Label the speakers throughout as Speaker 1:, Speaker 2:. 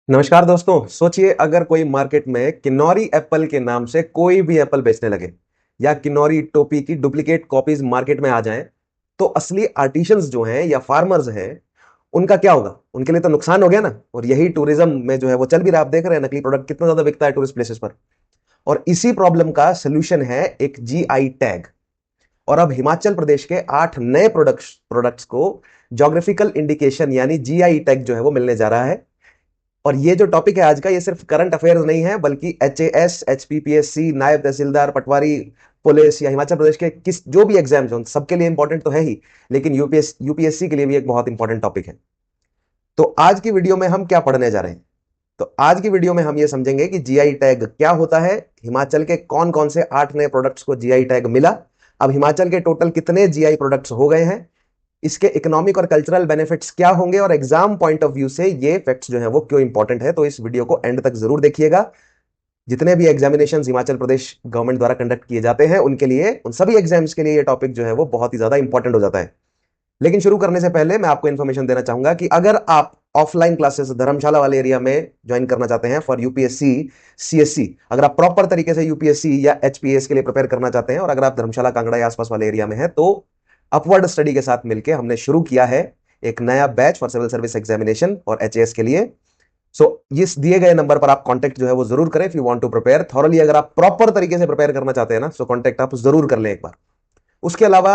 Speaker 1: नमस्कार दोस्तों। सोचिए अगर कोई मार्केट में किन्नौरी एप्पल के नाम से कोई भी एप्पल बेचने लगे या किन्नौरी टोपी की डुप्लीकेट कॉपीज मार्केट में आ जाएं, तो असली आर्टिशंस जो हैं या फार्मर्स हैं उनका क्या होगा? उनके लिए तो नुकसान हो गया ना। और यही टूरिज्म में जो है वो चल भी रहा है। आप देख रहे हैं नकली प्रोडक्ट कितना ज्यादा बिकता है टूरिस्ट प्लेसेस पर। और इसी प्रॉब्लम का सोल्यूशन है एक जीआई टैग। और अब हिमाचल प्रदेश के 8 नए प्रोडक्ट्स को जोग्राफिकल इंडिकेशन यानी जीआई टैग जो है वो मिलने जा रहा है। और ये जो टॉपिक है आज का, ये सिर्फ करंट अफेयर्स नहीं है, बल्कि एचएएस, एचपीपीएससी, नायब तहसीलदार, पटवारी, पुलिस या हिमाचल प्रदेश के किस जो भी एग्जाम्स हो सबके लिए इंपॉर्टेंट तो है ही, लेकिन यूपीएससी के लिए भी एक बहुत इंपॉर्टेंट टॉपिक है। तो आज की वीडियो में हम क्या पढ़ने जा रहे हैं? तो आज की वीडियो में हम ये समझेंगे कि जीआई टैग क्या होता है, हिमाचल के कौन कौन से 8 नए प्रोडक्ट्स को जीआई टैग मिला, अब हिमाचल के टोटल कितने जीआई प्रोडक्ट्स हो गए हैं, इसके इकोनॉमिक और कल्चरल बेनिफिट्स क्या होंगे, और एग्जाम पॉइंट ऑफ व्यू से ये फैक्ट्स जो है वो क्यों इंपॉर्टेंट है। तो इस वीडियो को एंड तक जरूर देखिएगा। जितने भी एग्जामिनेशन हिमाचल प्रदेश गवर्नमेंट द्वारा कंडक्ट किए जाते हैं उनके लिए, उन सभी एग्जाम्स के लिए ये टॉपिक जो है वो बहुत ही ज्यादा इंपॉर्टेंट हो जाता है। लेकिन शुरू करने से पहले मैं आपको इन्फॉर्मेशन देना चाहूंगा कि अगर आप ऑफलाइन क्लासेस धर्मशाला वाले एरिया में ज्वाइन करना चाहते हैं फॉर यूपीएससी सीएससी, अगर आप प्रॉपर तरीके से यूपीएससी या एचपीएस के लिए प्रिपेयर करना चाहते हैं, और अगर आप धर्मशाला कांगड़ा या आसपास वाले एरिया में हैं, तो अपवर्ड स्टडी के साथ मिलकर हमने शुरू किया है एक नया batch for civil service examination और एचएएस के लिए। सो इस दिए गए नंबर पर आप कांटेक्ट जो है वो जरूर करें if you want to prepare thoroughly. अगर आप प्रॉपर तरीके से प्रिपेयर करना चाहते हैं ना, सो कांटेक्ट आप जरूर कर लें एक बार। उसके अलावा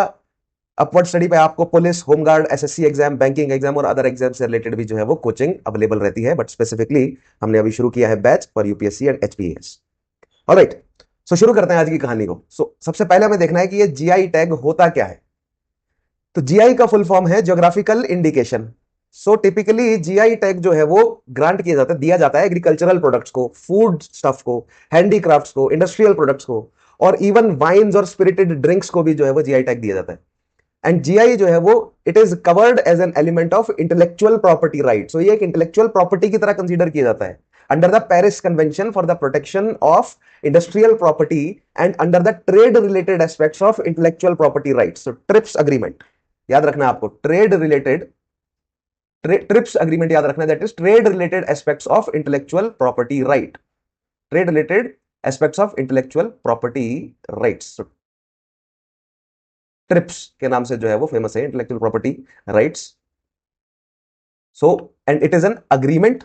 Speaker 1: अपवर्ड स्टडी पे आपको police, home guard, SSC exam, banking exam और अदर एग्जाम से रिलेटेड भी जो है वो कोचिंग अवेलेबल रहती है, बट स्पेसिफिकली हमने अभी शुरू किया है batch for UPSC and HPS. Alright, so शुरू करते हैं आज की कहानी को। सबसे पहले हमें देखना है कि ये जीआई टैग होता क्या है। तो जीआई का फुल फॉर्म है geographical indication. So typically GI tag जो है वो ग्रांट किया जाता है, दिया जाता है एग्रीकल्चरल प्रोडक्ट्स को, फूड स्टफ को, हैंडीक्राफ्ट्स को, इंडस्ट्रियल प्रोडक्ट्स को, और इवन वाइन्स और स्पिरिटेड ड्रिंक्स को भी जो है वो जीआई टैग दिया जाता है। एंड जीआई जो है वो it is covered as an element of intellectual property right. So ये एक इंटेलेक्चुअल प्रॉपर्टी की तरह कंसीडर किया जाता है under the Paris convention for the protection of industrial property and under the trade related aspects of intellectual property rights. So trips agreement याद रखना आपको, ट्रेड रिलेटेड ट्रिप्स अग्रीमेंट याद रखना, that is trade related aspects of intellectual property right. Trade related aspects of intellectual property rights. Trips के नाम से जो है वो फेमस है, intellectual property rights. So and it is an agreement.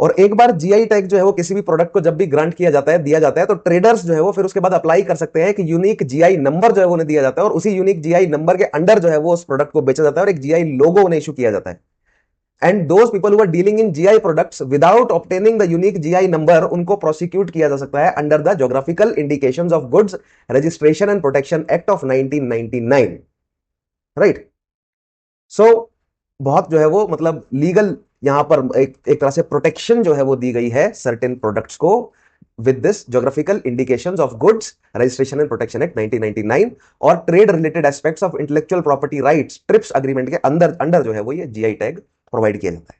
Speaker 1: और एक बार जीआई टैग जो है वो किसी भी प्रोडक्ट को जब भी ग्रांट किया जाता है, दिया जाता है, तो ट्रेडर्स जो है वो फिर उसके बाद अप्लाई कर सकते हैं कि यूनिक जीआई नंबर जो है वो उन्हें दिया जाता है, और उसी यूनिक जीआई नंबर के अंडर जो है वो उस प्रोडक्ट को बेचा जाता है और एक जीआई लोगो उन्हें इशू किया जाता है। And those people who are dealing in GI products without obtaining the unique GI number, उनको प्रोसिक्यूट किया जा सकता है under the geographical indications of goods registration and protection act of 1999। Right. So बहुत जो है वो मतलब लीगल यहां पर एक तरह से प्रोटेक्शन जो है वो दी गई है सर्टेन प्रोडक्ट्स को with this geographical indications of goods registration and protection act 1999 और trade related aspects of intellectual property rights trips agreement के अंदर अंडर जो है वो ये जीआई टैग प्रोवाइड किया जाता है।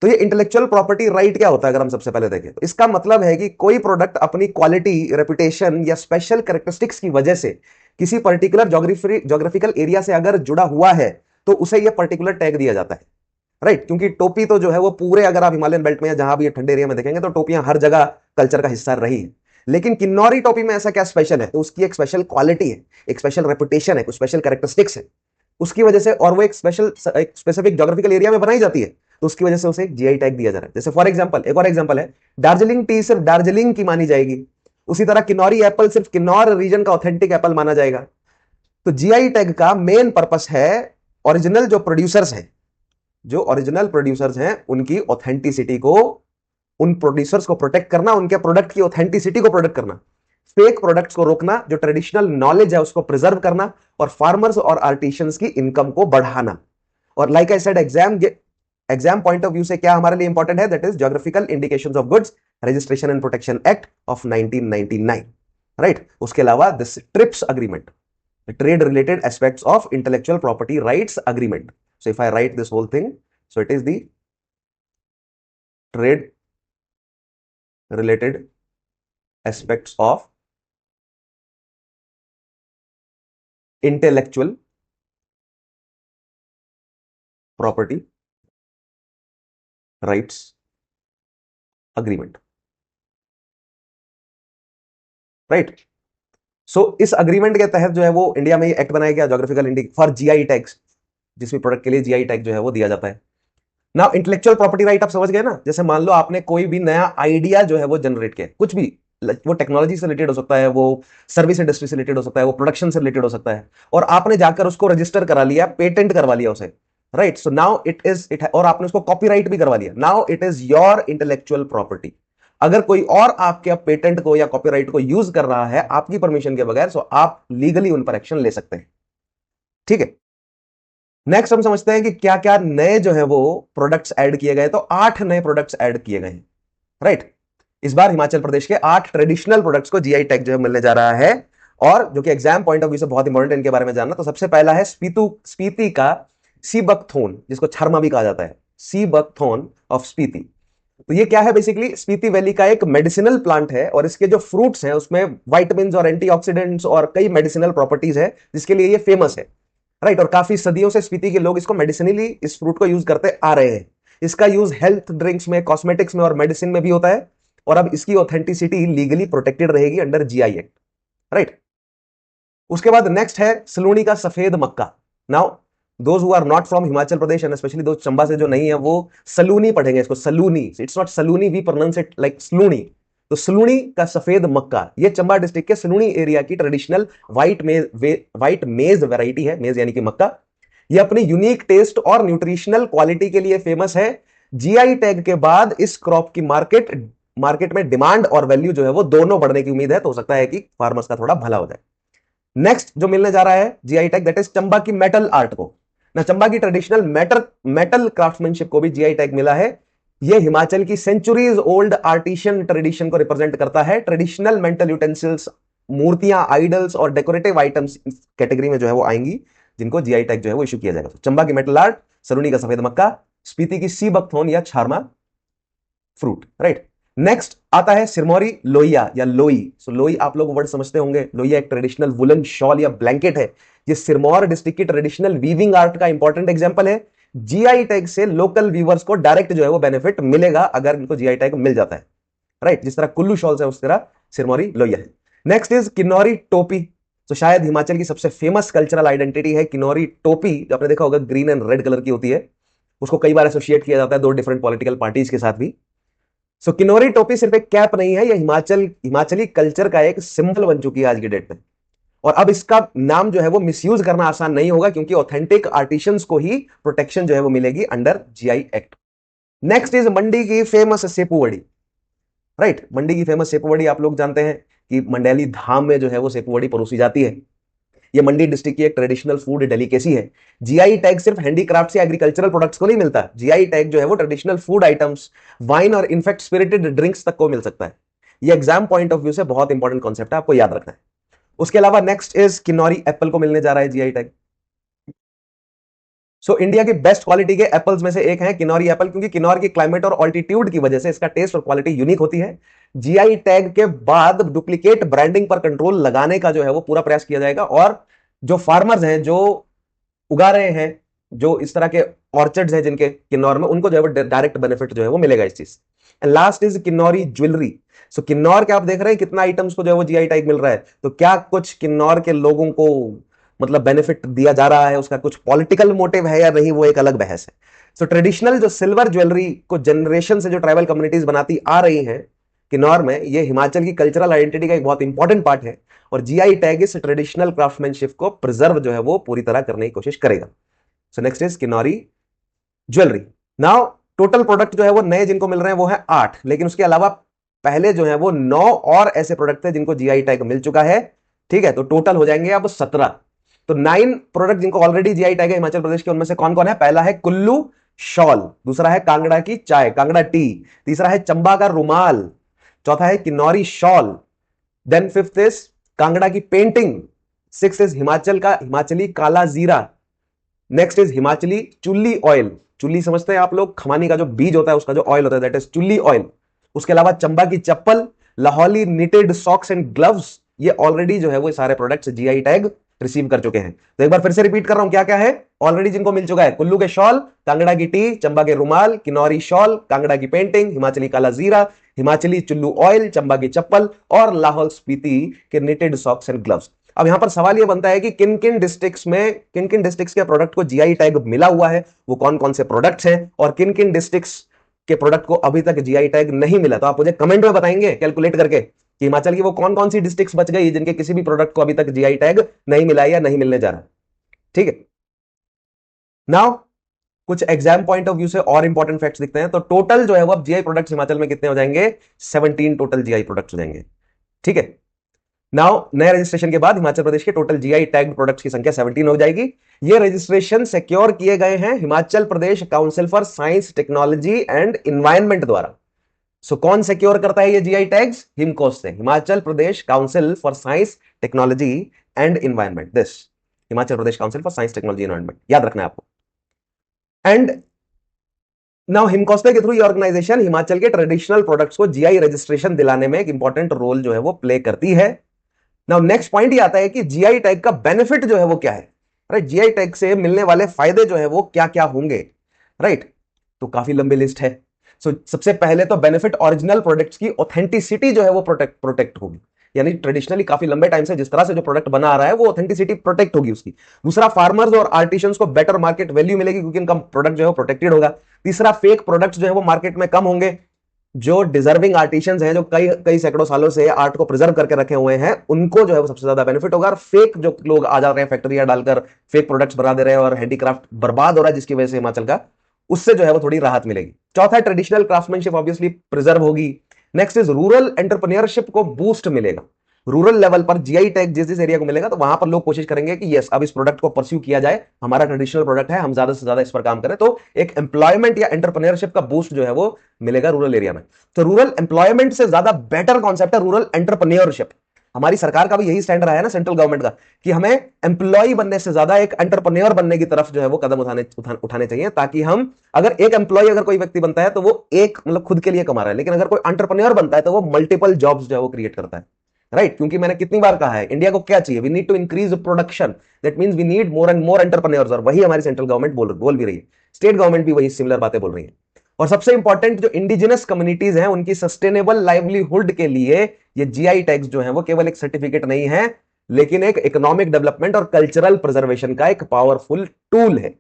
Speaker 1: तो ये इंटेलेक्चुअल प्रॉपर्टी राइट क्या होता है अगर हम सबसे पहले देखें, तो इसका मतलब है कि कोई प्रोडक्ट अपनी क्वालिटी, रेपुटेशन या स्पेशल कैरेक्टरिस्टिक्स की वजह से किसी पर्टिकुलर ज्योग्राफिकल एरिया से अगर जुड़ा हुआ है तो उसे यह पर्टिकुलर टैग दिया जाता है। राइट, क्योंकि टोपी तो जो है वो पूरे, अगर आप हिमालयन बेल्ट में या जहां भी ठंडे एरिया में देखेंगे तो टोपियां हर जगह कल्चर का हिस्सा रही है। लेकिन किन्नौरी टोपी में ऐसा क्या स्पेशल है? तो उसकी एक स्पेशल क्वालिटी है, एक स्पेशल रेपुटेशन है, कुछ स्पेशल कैरेक्टरिस्टिक्स है उसकी वजह से, और वो एक स्पेसिफिक ज्योग्राफिकल एरिया में बनाई जाती है, तो उसकी वजह से उसे एक जीआई टैग दिया जा रहा है। जैसे फॉर एग्जांपल, एक और एग्जांपल है, दार्जिलिंग टी सिर्फ दार्जिलिंग की मानी जाएगी, उसी तरह किन्नौरी एप्पल सिर्फ किन्नौर रीजन का ऑथेंटिक एप्पल माना जाएगा। तो जीआई टैग का मेन पर्पस है ओरिजिनल जो प्रोड्यूसर्स हैं, जो ओरिजिनल प्रोड्यूसर्स हैं उनकी ऑथेंटिसिटी को, उन प्रोड्यूसर्स को प्रोटेक्ट करना, उनके प्रोडक्ट की ऑथेंटिसिटी को प्रोटेक्ट करना, फेक प्रोडक्ट्स को रोकना, जो ट्रेडिशनल नॉलेज है उसको प्रिजर्व करना, और फार्मर्स और आर्टिशियंस की इनकम को बढ़ाना। और like I said, exam point of view से क्या हमारे लिए इंपॉर्टेंट है? That is geographical indications of goods registration and protection act of 1999। Right. उसके अलावा this TRIPS agreement, trade related aspects of intellectual property rights agreement. So if I write this whole thing, so it is the trade related aspects of intellectual property rights agreement, right. So इस agreement के तहत जो है वो India में act बनाया गया, geographical indication for GI tags, जिस भी प्रोडक्ट के लिए जीआई टैग जो है वो दिया जाता है। नाउ इंटेलेक्चुअल प्रॉपर्टी राइट आप समझ गए ना, जैसे मान लो आपने कोई भी नया आइडिया जो है वो जनरेट किया, कुछ भी, वो टेक्नोलॉजी से रिलेटेड हो सकता है, वो सर्विस इंडस्ट्री से रिलेटेड हो सकता है, वो प्रोडक्शन से रिलेटेड हो सकता है, और आपने जाकर उसको रजिस्टर करा लिया, पेटेंट करवा लिया उसे, राइट। सो नाउ इट और आपने उसको कॉपीराइट भी करवा लिया, now it is your intellectual property. अगर कोई और आपके पेटेंट को या कॉपीराइट को यूज कर रहा है आपकी परमिशन के बगैर, सो आप लीगली उन पर एक्शन ले सकते हैं, ठीक है। नेक्स्ट हम समझते हैं कि क्या क्या नए जो है वो प्रोडक्ट्स ऐड किए गए, तो 8 नए प्रोडक्ट्स ऐड किए गए हैं, राइट। इस बार हिमाचल प्रदेश के 8 ट्रेडिशनल प्रोडक्ट्स को जीआई टैग जो है मिलने जा रहा है, और जो कि एग्जाम पॉइंट ऑफ व्यू से बहुत इंपॉर्टेंट है इनके बारे में जानना। तो सबसे पहला है स्पीति का सी बकथोन, जिसको छरमा भी कहा जाता है, सी बकथोन ऑफ स्पीति। तो ये क्या है, बेसिकली स्पीति वैली का एक मेडिसिनल प्लांट है, और इसके जो फ्रूट्स हैं उसमें वाइटामिन और एंटीऑक्सीडेंट्स और कई मेडिसिनल प्रॉपर्टीज है, जिसके लिए ये फेमस है, राइट। और काफी सदियों से स्पीति के लोग इसको मेडिसिनली, इस फ्रूट को यूज करते आ रहे हैं। इसका यूज हेल्थ ड्रिंक्स में, कॉस्मेटिक्स में और मेडिसिन में भी होता है, और अब इसकी ऑथेंटिसिटी लीगली प्रोटेक्टेड रहेगी अंडर जीआई एक्ट, राइट। उसके बाद नेक्स्ट है सलूनी का सफेद मक्का। Now those who are not from Himachal Pradesh and specially दो चंबा से जो नहीं है, वो सलूनी पढ़ेंगे इसको, Saluni, it's not Saluni, we pronounce it like Saluni. तो सलूनी का सफेद मक्का, ये चंबा डिस्ट्रिक्ट के सलूनी एरिया की ट्रेडिशनल व्हाइट मेज वैरायटी है, मेज यानी कि मक्का। ये अपनी यूनिक टेस्ट और न्यूट्रिशनल क्वालिटी के लिए फेमस है। जीआई टैग के बाद इस क्रॉप की मार्केट में डिमांड और वैल्यू जो है वो दोनों बढ़ने की उम्मीद है, तो हो सकता है कि फार्मर्स का थोड़ा भला हो जाए। नेक्स्ट जो मिलने जा रहा है GI tag, that is Chamba की मेटल आर्ट को ना, चंबा की ट्रेडिशनल मेटल क्राफ्टमैनशिप को भी जीआई टैग मिला है। यह हिमाचल की सेंचुरीज ओल्ड आर्टिशियन ट्रेडिशन को रिप्रेजेंट करता है। ट्रेडिशनल मेटल यूटेंसिल्स, मूर्तियां, आइडल्स और डेकोरेटिव आइटम्स इस कैटेगरी में जो है वो आएंगी, जिनको जीआई टैग जो है वो इशू किया जाएगा। तो चंबा की मेटल आर्ट, सलूनी का सफेद मक्का, स्पीति की सी बकथोन या छारमा फ्रूट, राइट। नेक्स्ट आता है सिरमौरी लोहिया या लोई। सो लोई आप लोग वर्ड समझते होंगे, लोहिया एक ट्रेडिशनल वुलन शॉल या ब्लैंकेट है। ये सिरमौर डिस्ट्रिक्ट की ट्रेडिशनल वीविंग आर्ट का इंपॉर्टेंट एग्जांपल है। जीआई टैग से लोकल वीवर्स को डायरेक्ट जो है वो बेनिफिट मिलेगा अगर इनको जीआई टैग मिल जाता है, राइट। जिस तरह कुल्लू शॉल्स है उस तरह सिरमौरी लोहिया है। नेक्स्ट इज किन्नौरी टोपी। तो शायद हिमाचल की सबसे फेमस कल्चरल आइडेंटिटी है किन्नौरी टोपी, जो आपने देखा होगा ग्रीन एंड रेड कलर की होती है। उसको कई बार एसोसिएट किया जाता है दो डिफरेंट पॉलिटिकल पार्टीज के साथ भी। सो किन्नौरी टोपी सिर्फ एक कैप नहीं है, यह हिमाचली कल्चर का एक सिंबल बन चुकी है आज की डेट में। और अब इसका नाम जो है वो मिसयूज करना आसान नहीं होगा, क्योंकि ऑथेंटिक आर्टिशंस को ही प्रोटेक्शन जो है वो मिलेगी under GI act. Next is Mandi की फेमस सेपुवड़ी, राइट। मंडी की फेमस सेपुवड़ी आप लोग जानते हैं कि मंडेली धाम में जो है वो सेपुवड़ी परोसी जाती है। ये मंडी डिस्ट्रिक्ट की एक ट्रेडिशनल फूड डेलिकेसी है। जीआई टैग सिर्फ हैंडीक्राफ्ट या एग्रीकल्चरल प्रोडक्ट्स को नहीं मिलता, जीआई टैग जो है वो ट्रेडिशनल फूड आइटम्स, वाइन और इनफैक्ट स्पिरिटेड ड्रिंक्स तक को मिल सकता है। ये एग्जाम पॉइंट ऑफ व्यू से बहुत इंपॉर्टेंट कॉन्सेप्ट है, आपको याद रखना है। उसके अलावा नेक्स्ट इज किन्नौरी एप्पल को मिलने जा रहा है जीआई टैग। सो इंडिया की बेस्ट क्वालिटी के एप्पल्स में से एक है किन्नौरी एप्पल, क्योंकि किन्नौर की क्लाइमेट और ऑल्टीट्यूड की वजह से इसका टेस्ट और क्वालिटी यूनिक होती है। जीआई टैग के बाद डुप्लीकेट ब्रांडिंग पर कंट्रोल लगाने का जो है वो पूरा प्रयास किया जाएगा, और जो फार्मर्स हैं जो उगा रहे हैं, जो इस तरह के ऑर्चर्ड्स हैं जिनके किन्नौर में, उनको जो है वो डायरेक्ट बेनिफिट जो है वो मिलेगा इस चीज। And last is Kinnauri jewellery. So Kinnaur के आप देख रहे हैं कितना आइटम्स को जो है वो जीआई टैग मिल रहा है, तो क्या कुछ किन्नौर के लोगों को मतलब बेनिफिट दिया जा रहा है, उसका कुछ पॉलिटिकल मोटिव है या नहीं, वो एक अलग बहस है। सो ट्रेडिशनल जो सिल्वर ज्वेलरी को जनरेशन से जो ट्राइबल कम्युनिटीज बनाती आ रही हैं किन्नौर में, ये हिमाचल की कल्चरल आइडेंटिटी का एक बहुत इंपॉर्टेंट पार्ट है, और जीआई टैग इस ट्रेडिशनल क्राफ्टमैनशिप को प्रिजर्व जो है वो पूरी तरह करने की कोशिश करेगा। So next is Kinnauri jewellery. Now total product जो है वो नए जिनको मिल रहे हैं वो है 8, लेकिन उसके अलावा पहले जो है वो 9 और ऐसे प्रोडक्ट थे जिनको जीआई टैग मिल चुका है, ठीक है। तो टोटल हो जाएंगे अब 17। तो 9 प्रोडक्ट जिनको ऑलरेडी जीआई टैग है हिमाचल प्रदेश के, उनमें से कौन कौन है? पहला है कुल्लू शॉल, दूसरा है कांगड़ा की चाय, कांगड़ा टी, तीसरा है चंबा का रुमाल, चौथा है Kinnauri shawl, then fifth is Kangra की पेंटिंग, सिक्स इज हिमाचल का हिमाचली काला जीरा, नेक्स्ट इज हिमाचली चुल्ली ऑयल। चुल्ली समझते हैं आप लोग, खमानी का जो बीज होता है उसका जो ऑयल होता है, दैट इज चुल्ली ऑयल। उसके अलावा चंबा की chappal, Lahauli knitted socks and gloves, ये ऑलरेडी जो है वो सारे प्रोडक्ट्स जीआई टैग रिसीव कर चुके हैं। तो एक बार फिर से रिपीट कर रहा हूं क्या क्या है? ऑलरेडी जिनको मिल चुका है, कुल्लू के शॉल, कांगड़ा की टी, चंबा के रुमाल, किन्नौरी शॉल, कांगड़ा की पेंटिंग, हिमाचली काला जीरा, हिमाचली चुल्लू ऑयल, चंबा की चप्पल और लाहौल स्पीति के निटेड सॉक्स एंड ग्लव्स। अब यहां पर सवाल यह बनता है कि किन किन डिस्ट्रिक्ट्स के प्रोडक्ट को जीआई टैग मिला हुआ है, वो कौन कौन से प्रोडक्ट्स हैं, और किन किन डिस्ट्रिक्ट्स के प्रोडक्ट को अभी तक जीआई टैग नहीं मिला। तो आप मुझे कमेंट में बताएंगे कैलकुलेट करके कि हिमाचल की वो कौन कौन सी डिस्ट्रिक्ट्स बच गई जिनके किसी भी प्रोडक्ट को अभी तक जीआई टैग नहीं मिला या नहीं मिलने जा रहा। ठीक है, नाउ कुछ एग्जाम पॉइंट ऑफ व्यू से और इंपॉर्टेंट फैक्ट्स दिखते हैं। तो टोटल जो है वो अब जीआई प्रोडक्ट्स हिमाचल में कितने हो जाएंगे, 17 टोटल जीआई प्रोडक्ट्स हो जाएंगे। ठीक है, नाउ नए रजिस्ट्रेशन के बाद हिमाचल प्रदेश के टोटल जीआई टैग्ड प्रोडक्ट्स की संख्या 17 हो जाएगी। ये रजिस्ट्रेशन सिक्योर किए गए हैं Himachal Pradesh council for science technology and environment द्वारा। सो कौन सिक्योर करता है ये जीआई टैग्स, हिमकोस से, Himachal Pradesh council for science technology and environment, this Himachal Pradesh council for science technology environment, याद रखना है आपको। एंड नाउ हिमकोस्टे के थ्रू ये ऑर्गेनाइजेशन हिमाचल के ट्रेडिशनल प्रोडक्ट्स को जीआई रजिस्ट्रेशन दिलाने में एक इंपॉर्टेंट रोल जो है वो प्ले करती है। नाउ नेक्स्ट पॉइंट ये आता है कि जीआई टैग का बेनिफिट जो है वो क्या है, राइट, जीआई टैग से मिलने वाले फायदे जो है वो क्या क्या होंगे, राइट। तो काफी लंबी लिस्ट है। सबसे पहले तो बेनिफिट, ओरिजिनल प्रोडक्ट्स की ऑथेंटिसिटी जो है वो प्रोटेक्ट होगी, यानी ट्रेडिशनली काफी लंबे टाइम से जिस तरह से जो प्रोडक्ट बना आ रहा है वो ऑथेंटिसिटी प्रोटेक्ट होगी उसकी। दूसरा, फार्मर्स और आर्टिशंस को बेटर मार्केट वैल्यू मिलेगी क्योंकि इनका प्रोडक्ट जो है प्रोटेक्टेड होगा। तीसरा, फेक प्रोडक्ट्स जो है वो मार्केट में कम होंगे। जो डिजर्विंग आर्टिशंस हैं, जो कई कई सैकड़ों सालों से आर्ट को प्रिजर्व करके रखे हुए हैं, उनको जो है वो सबसे ज्यादा बेनिफिट होगा। और फेक जो लोग आ जा रहे हैं फैक्ट्रियां डालकर फेक प्रोडक्ट्स बना दे रहे हैं और हैंडीक्राफ्ट बर्बाद हो रहा है जिसकी वजह से हिमाचल का, उससे जो है वो थोड़ी राहत मिलेगी। चौथा, ट्रेडिशनल क्राफ्टमैनशिप ऑब्वियसली प्रिजर्व होगी। नेक्स्ट इज रूरल एंटरप्रेन्योरशिप को बूस्ट मिलेगा। रूरल लेवल पर जीआई टैग जिस जिस एरिया को मिलेगा तो वहां पर लोग कोशिश करेंगे कि यस अब इस प्रोडक्ट को परस्यू किया जाए, हमारा ट्रेडिशनल प्रोडक्ट है, हम ज्यादा से ज्यादा इस पर काम करें। तो एक एम्प्लॉयमेंट या एंटरप्रेन्योरशिप का बूस्ट जो है वो मिलेगा रूरल एरिया में। तो रूरल एम्प्लॉयमेंट से ज्यादा बेटर कॉन्सेप्ट है रूरल एंटरप्रेन्योरशिप। हमारी सरकार का भी यही स्टैंड रहा है ना, सेंट्रल गवर्नमेंट का, कि हमें एम्प्लॉय बनने से ज्यादा एक एंटरप्रेन्योर बनने की तरफ जो है वो कदम उठाने चाहिए, ताकि हम, अगर एक एम्प्लॉय अगर कोई व्यक्ति बनता है तो वो एक मतलब खुद के लिए कमा रहा है, लेकिन अगर कोई एंटरप्रेन्योर बनता है तो वो मल्टीपल जॉब्स जो है वो क्रिएट करता है, राइट। क्योंकि मैंने कितनी बार कहा है, इंडिया को क्या चाहिए, we need to increase production, that means we need more and more entrepreneurs, और वही हमारी सेंट्रल गवर्नमेंट बोल भी रही है, स्टेट गवर्नमेंट भी वही सिमिलर बातें बोल रही है। और सबसे इंपॉर्टेंट, जो इंडिजिनस कम्युनिटीज हैं उनकी सस्टेनेबल लाइवलीहुड के लिए ये जीआई टैग्स जो है वो केवल एक सर्टिफिकेट नहीं है, लेकिन एक इकोनॉमिक डेवलपमेंट और कल्चरल प्रिजर्वेशन का एक पावरफुल टूल है,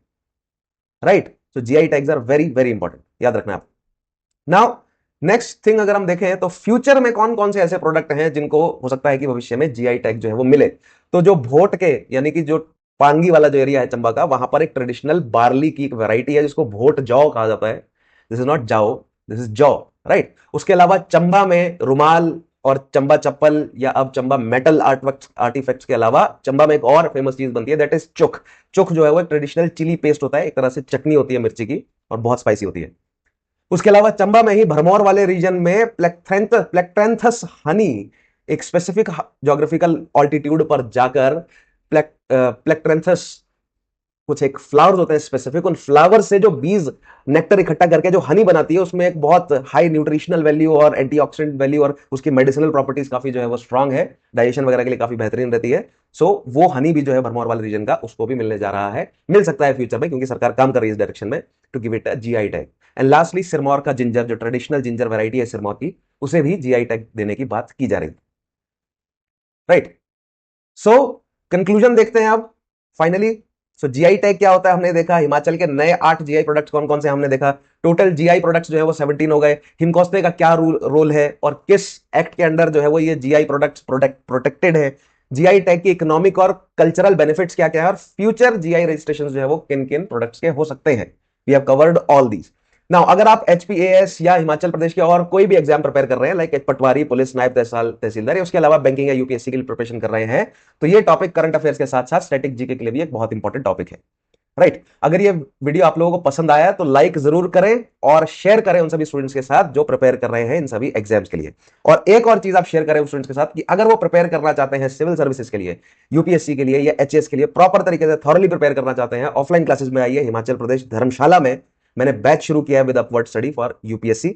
Speaker 1: right. So GI tags are very very important, याद रखना आप। नाउ नेक्स्ट थिंग अगर हम देखें तो फ्यूचर में कौन कौन से ऐसे प्रोडक्ट हैं जिनको हो सकता है कि भविष्य में जीआई टैग जो है वो मिले। तो जो भोट के, यानी कि जो पांगी वाला जो एरिया है चंबा का, वहां पर एक ट्रेडिशनल बार्ली की एक वैरायटी है जिसको भोट जौ कहा जाता है। दिस इज नॉट जाओ, दिस इज जौ, राइट। उसके अलावा चंबा में रुमाल और चंबा चप्पल या अब चंबा मेटल आर्टिफैक्ट्स के अलावा चंबा में एक और फेमस चीज बनती है, दैट इज चुक। चुक जो है वो एक ट्रेडिशनल चिली पेस्ट होता है, एक तरह से चटनी होती है मिर्ची की और बहुत स्पाइसी होती है। उसके अलावा चंबा में ही भरमौर वाले रीजन में प्लेक्ट्रेंथस हनी एक स्पेसिफिक ज्योग्राफिकल ऑल्टीट्यूड पर जाकर प्लेक्ट्रेंथस कुछ एक फ्लावर्स होते हैं स्पेसिफिक, उन फ्लावर से जो बीज नेक्टर इकट्ठा करके जो हनी बनाती है उसमें एक बहुत हाई न्यूट्रिशनल वैल्यू और एंटीऑक्सीडेंट वैल्यू और उसकी मेडिसिनल प्रॉपर्टीज काफी जो है वो स्ट्रांग है, डाइजेशन वगैरह के लिए काफी बेहतरीन रहती है। सो वो हनी भी जो है भरमौर वाले रीजन का, उसको भी मिलने जा रहा है, मिल सकता है फ्यूचर में, क्योंकि सरकार काम कर रही है इस डायरेक्शन में to give it a GI tag. And lastly Sirmaur का जिंजर, जो ट्रेडिशनल जिंजर वैरायटी है सिरमौर की, उसे भी जीआई टैग देने की बात की जा रही है, राइट। सो कंक्लूजन देखते हैं अब फाइनली। सो जीआई टैग क्या होता है हमने देखा, हिमाचल के नए 8 जीआई प्रोडक्ट्स कौन कौन से हमने देखा, टोटल जीआई प्रोडक्ट्स जो है वो 17 हो गए। हिमकोस्टे का क्या रोल है और किस एक्ट के अंडर जो है वो ये जीआई प्रोडक्ट्स प्रोटेक्टेड है, जीआई टैग की इकोनॉमिक और कल्चरल बेनिफिट्स क्या क्या है, और फ्यूचर जीआई रजिस्ट्रेशन जो है वो किन किन प्रोडक्ट्स के हो सकते हैं। We have covered all these. Now अगर आप एचपीएएस या हिमाचल प्रदेश के और कोई भी एग्जाम प्रिपेयर कर रहे हैं, लाइक पटवारी, पुलिस, नायब तहसीलदार, या उसके अलावा बैंकिंग या यूपीएससी के लिए प्रिपरेशन कर रहे हैं, तो ये टॉपिक करंट अफेयर्स के साथ साथ स्टैटिक जीके के लिए भी एक बहुत इंपॉर्टेंट टॉपिक है, राइट। अगर ये वीडियो आप लोगों को पसंद आया तो लाइक जरूर करें और शेयर करें उन सभी स्टूडेंट्स के साथ जो प्रिपेयर कर रहे हैं इन सभी एग्जाम्स के लिए। और एक और चीज आप शेयर करें उन स्टूडेंट्स के साथ कि अगर वो प्रिपेयर करना चाहते हैं सिविल सर्विसेज के लिए, यूपीएससी के लिए या एचएएस के लिए, प्रॉपर तरीके से थॉरली प्रिपेयर करना चाहते हैं, ऑफलाइन क्लासेस में आइए। हिमाचल प्रदेश धर्मशाला में मैंने बैच शुरू किया है with upward study for UPSC.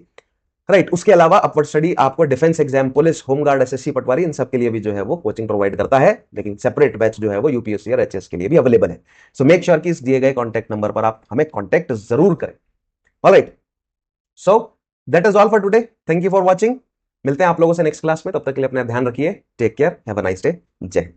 Speaker 1: Right. उसके अलावा अपवर्ड स्टडी आपको defence exam, police, home guard, SSC, patwari, इन सब के लिए भी जो है वो कोचिंग प्रोवाइड करता है, लेकिन सेपरेट बैच जो है वो यूपीएससी और एचएस के लिए भी अवेलेबल है। सो मेक श्योर कि इस दिए गए कॉन्टैक्ट नंबर पर आप हमें कॉन्टैक्ट जरूर करें। Alright, so that is all for today. Thank you for watching. मिलते हैं आप लोगों से नेक्स्ट क्लास में, तब तक के लिए अपना ध्यान रखिए। Take care, have a nice day. जय हिंद।